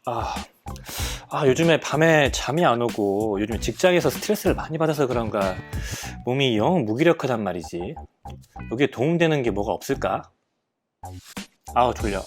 아, 요즘에 밤에 잠이 안 오고 요즘 직장에서 스트레스를 많이 받아서 그런가 몸이 영 무기력하단 말이지. 여기에 도움되는 게 뭐가 없을까? 졸려.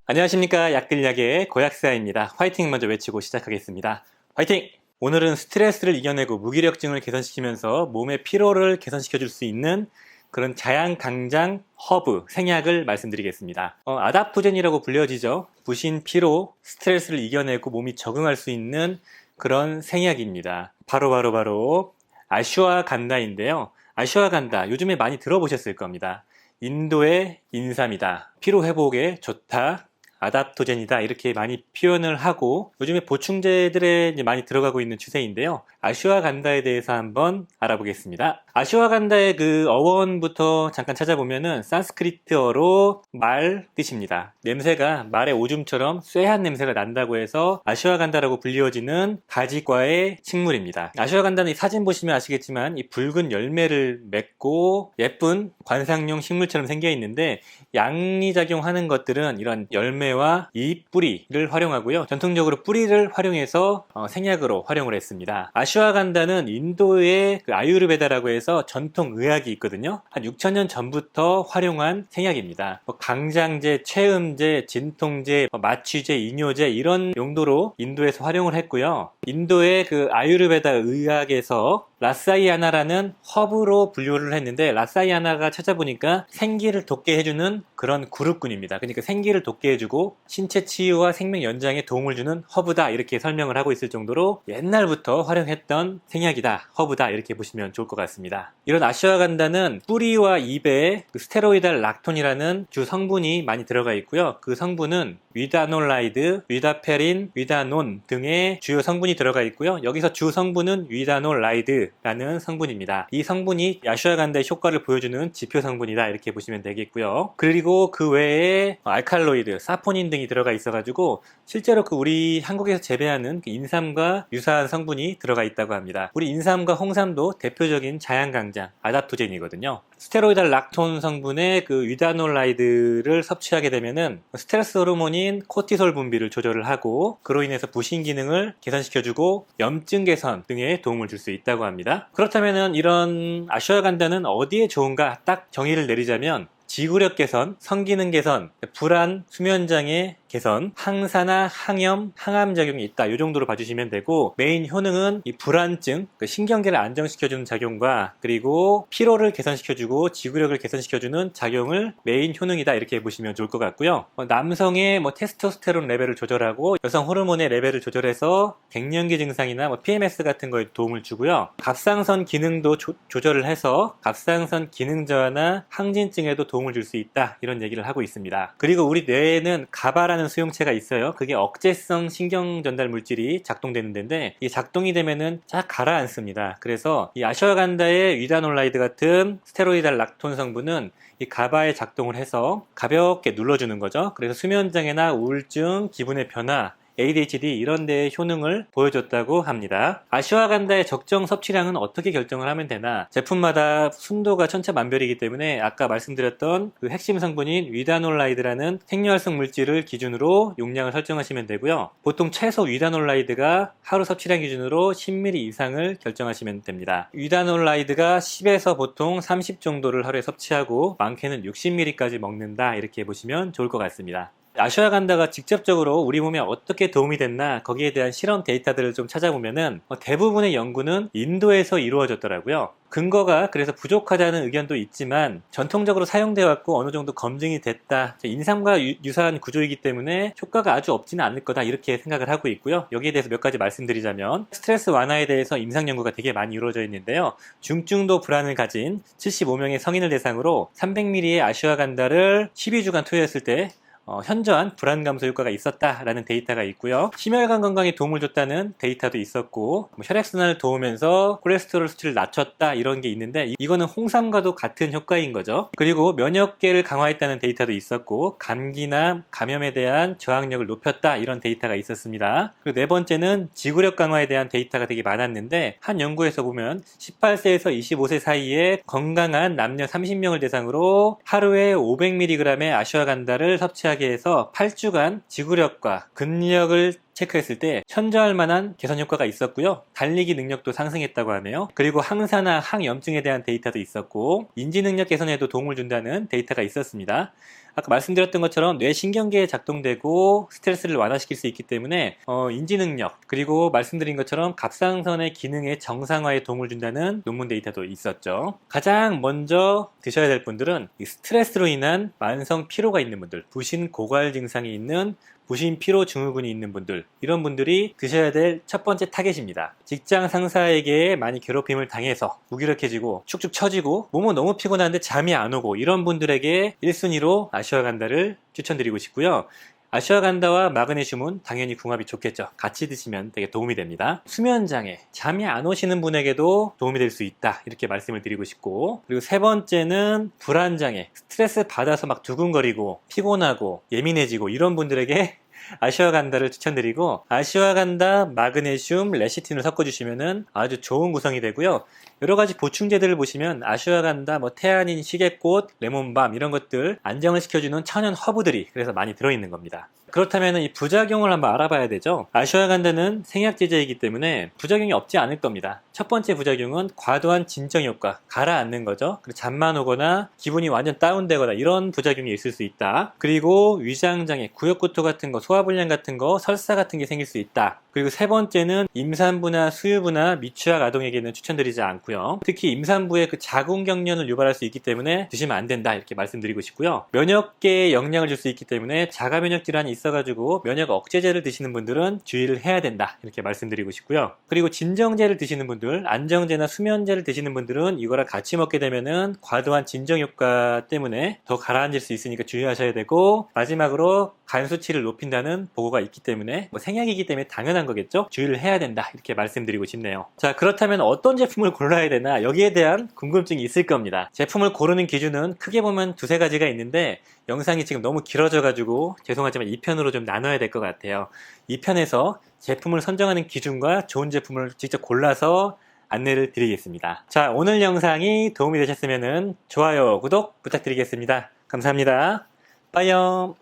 안녕하십니까. 약들약의 고약사입니다. 화이팅 먼저 외치고 시작하겠습니다. 화이팅! 오늘은 스트레스를 이겨내고 무기력증을 개선시키면서 몸의 피로를 개선시켜 줄 수 있는 그런 자양강장 허브 생약을 말씀드리겠습니다. 아답토젠이라고 불려지죠. 부신, 피로, 스트레스를 이겨내고 몸이 적응할 수 있는 그런 생약입니다. 바로 아슈와간다인데요. 아슈와간다 요즘에 많이 들어보셨을 겁니다. 인도의 인삼이다. 피로 회복에 좋다. 아답토젠이다 이렇게 많이 표현을 하고 요즘에 보충제들에 많이 들어가고 있는 추세인데요. 아슈와간다에 대해서 한번 알아보겠습니다. 아슈와간다의 그 어원부터 잠깐 찾아보면은 산스크리트어로 말 뜻입니다. 냄새가 말의 오줌처럼 쇠한 냄새가 난다고 해서 아슈와간다라고 불리워지는 가지과의 식물입니다. 아슈와간다는 이 사진 보시면 아시겠지만 이 붉은 열매를 맺고 예쁜 관상용 식물처럼 생겨 있는데 양리작용하는 것들은 이런 열매와 이 뿌리를 활용하고요. 전통적으로 뿌리를 활용해서 생약으로 활용을 했습니다. 아슈와간다는 인도의 그 아유르베다라고 해서 전통 의학이 있거든요. 한 6,000년 전부터 활용한 생약입니다. 강장제, 체음제, 진통제, 마취제, 이뇨제 이런 용도로 인도에서 활용을 했고요. 인도의 그 아유르베다 의학에서 라사이아나라는 허브로 분류를 했는데 라사이아나가 찾아보니까 생기를 돋게 해주는 그런 그룹군입니다. 그러니까 생기를 돋게 해주고 신체 치유와 생명 연장에 도움을 주는 허브다 이렇게 설명을 하고 있을 정도로 옛날부터 활용했던 생약이다, 허브다 이렇게 보시면 좋을 것 같습니다. 이런 아슈와간다는 뿌리와 잎에 그 스테로이달 락톤이라는 주 성분이 많이 들어가 있고요. 그 성분은 위다놀라이드, 위다페린, 위다논 등의 주요 성분이 들어가 있고요. 여기서 주 성분은 위다놀라이드라는 성분입니다. 이 성분이 아슈와간다의 효과를 보여주는 지표 성분이다 이렇게 보시면 되겠고요. 그리고 그 외에 알칼로이드, 사포닌 등이 들어가 있어가지고 실제로 그 우리 한국에서 재배하는 그 인삼과 유사한 성분이 들어가 있다고 합니다. 우리 인삼과 홍삼도 대표적인 자양강장, 아답토젠이거든요. 스테로이달 락톤 성분의 그 위다놀라이드를 섭취하게 되면은 스트레스 호르몬인 코티솔 분비를 조절을 하고 그로 인해서 부신 기능을 개선시켜주고 염증 개선 등에 도움을 줄 수 있다고 합니다. 그렇다면은 이런 아슈와간다는 어디에 좋은가 딱 정의를 내리자면 지구력 개선, 성기능 개선, 불안, 수면장애 개선, 항산화, 항염, 항암작용이 있다. 이 정도로 봐주시면 되고 메인 효능은 이 불안증, 신경계를 안정시켜주는 작용과 그리고 피로를 개선시켜주고 지구력을 개선시켜주는 작용을 메인 효능이다. 이렇게 보시면 좋을 것 같고요. 남성의 테스토스테론 레벨을 조절하고 여성 호르몬의 레벨을 조절해서 갱년기 증상이나 PMS 같은 거에 도움을 주고요. 갑상선 기능도 조절을 해서 갑상선 기능 저하나 항진증에도 도움을 줄 수 있다. 이런 얘기를 하고 있습니다. 그리고 우리 뇌에는 가바라는 수용체가 있어요. 그게 억제성 신경 전달 물질이 작동되는 데인데 이 작동이 되면은 쫙 가라앉습니다. 그래서 이 아슈와간다의 위다놀라이드 같은 스테로이달 락톤 성분은 이 가바에 작동을 해서 가볍게 눌러주는 거죠. 그래서 수면장애나 우울증, 기분의 변화, ADHD 이런 데의 효능을 보여줬다고 합니다. 아슈와간다의 적정 섭취량은 어떻게 결정을 하면 되나? 제품마다 순도가 천차만별이기 때문에 아까 말씀드렸던 그 핵심 성분인 위다놀라이드라는 생리활성 물질을 기준으로 용량을 설정하시면 되고요. 보통 최소 위다놀라이드가 하루 섭취량 기준으로 10ml 이상을 결정하시면 됩니다. 위다놀라이드가 10에서 보통 30 정도를 하루에 섭취하고 많게는 60ml까지 먹는다 이렇게 보시면 좋을 것 같습니다. 아슈와간다가 직접적으로 우리 몸에 어떻게 도움이 됐나 거기에 대한 실험 데이터들을 좀 찾아보면은 대부분의 연구는 인도에서 이루어졌더라고요. 근거가 그래서 부족하다는 의견도 있지만 전통적으로 사용되어 왔고 어느 정도 검증이 됐다. 인삼과 유사한 구조이기 때문에 효과가 아주 없지는 않을 거다 이렇게 생각을 하고 있고요. 여기에 대해서 몇 가지 말씀드리자면 스트레스 완화에 대해서 임상 연구가 되게 많이 이루어져 있는데요. 중증도 불안을 가진 75명의 성인을 대상으로 300ml의 아슈와간다를 12주간 투여했을 때 현저한 불안 감소 효과가 있었다라는 데이터가 있고요. 심혈관 건강에 도움을 줬다는 데이터도 있었고, 혈액순환을 도우면서 콜레스테롤 수치를 낮췄다 이런 게 있는데, 이거는 홍삼과도 같은 효과인 거죠. 그리고 면역계를 강화했다는 데이터도 있었고, 감기나 감염에 대한 저항력을 높였다 이런 데이터가 있었습니다. 그리고 네 번째는 지구력 강화에 대한 데이터가 되게 많았는데, 한 연구에서 보면 18세에서 25세 사이에 건강한 남녀 30명을 대상으로 하루에 500mg의 아슈와간다를 섭취하게 해서 8주간 지구력과 근력을 체크했을 때 현저할 만한 개선 효과가 있었고요. 달리기 능력도 상승했다고 하네요. 그리고 항산화, 항염증에 대한 데이터도 있었고, 인지 능력 개선에도 도움을 준다는 데이터가 있었습니다. 아까 말씀드렸던 것처럼 뇌신경계에 작동되고 스트레스를 완화시킬 수 있기 때문에 인지 능력, 그리고 말씀드린 것처럼 갑상선의 기능의 정상화에 도움을 준다는 논문 데이터도 있었죠. 가장 먼저 드셔야 될 분들은 이 스트레스로 인한 만성 피로가 있는 분들, 부신 고갈 증상이 있는 부신 피로 증후군이 있는 분들, 이런 분들이 드셔야 될 첫 번째 타겟입니다. 직장 상사에게 많이 괴롭힘을 당해서 무기력해지고 축축 처지고 몸은 너무 피곤한데 잠이 안 오고, 이런 분들에게 1순위로 아슈와간다를 추천드리고 싶고요. 아슈와간다와 마그네슘은 당연히 궁합이 좋겠죠. 같이 드시면 되게 도움이 됩니다. 수면장애, 잠이 안 오시는 분에게도 도움이 될 수 있다 이렇게 말씀을 드리고 싶고, 그리고 세 번째는 불안장애, 스트레스 받아서 막 두근거리고 피곤하고 예민해지고 이런 분들에게 아슈와간다를 추천드리고, 아슈와간다, 마그네슘, 레시틴을 섞어주시면 아주 좋은 구성이 되고요. 여러가지 보충제들을 보시면 아슈와간다, 태아닌, 시계꽃, 레몬밤 이런 것들 안정을 시켜주는 천연 허브들이 그래서 많이 들어있는 겁니다. 그렇다면 이 부작용을 한번 알아봐야 되죠. 아슈와간다는 생약제제이기 때문에 부작용이 없지 않을 겁니다. 첫 번째 부작용은 과도한 진정 효과, 가라앉는 거죠. 그리고 잠만 오거나 기분이 완전 다운되거나 이런 부작용이 있을 수 있다. 그리고 위장장애, 구역구토 같은 거, 소화불량 같은 거, 설사 같은 게 생길 수 있다. 그리고 세 번째는 임산부나 수유부나 미취학 아동에게는 추천드리지 않고요. 특히 임산부의 그 자궁경련을 유발할 수 있기 때문에 드시면 안 된다 이렇게 말씀드리고 싶고요. 면역계에 영향을 줄 수 있기 때문에 자가면역 질환이 있어가지고 면역 억제제를 드시는 분들은 주의를 해야 된다 이렇게 말씀드리고 싶고요. 그리고 진정제를 드시는 분들, 안정제나 수면제를 드시는 분들은 이거랑 같이 먹게 되면은 과도한 진정 효과 때문에 더 가라앉을 수 있으니까 주의하셔야 되고, 마지막으로 간 수치를 높인다는 보고가 있기 때문에 생약이기 때문에 당연한 거겠죠. 주의를 해야 된다 이렇게 말씀드리고 싶네요. 자, 그렇다면 어떤 제품을 골라야 되나, 여기에 대한 궁금증이 있을 겁니다. 제품을 고르는 기준은 크게 보면 두세 가지가 있는데, 영상이 지금 너무 길어져 가지고 죄송하지만 2편으로 좀 나눠야 될 것 같아요. 2편에서 제품을 선정하는 기준과 좋은 제품을 직접 골라서 안내를 드리겠습니다. 자, 오늘 영상이 도움이 되셨으면 좋아요, 구독 부탁드리겠습니다. 감사합니다. 빠이염.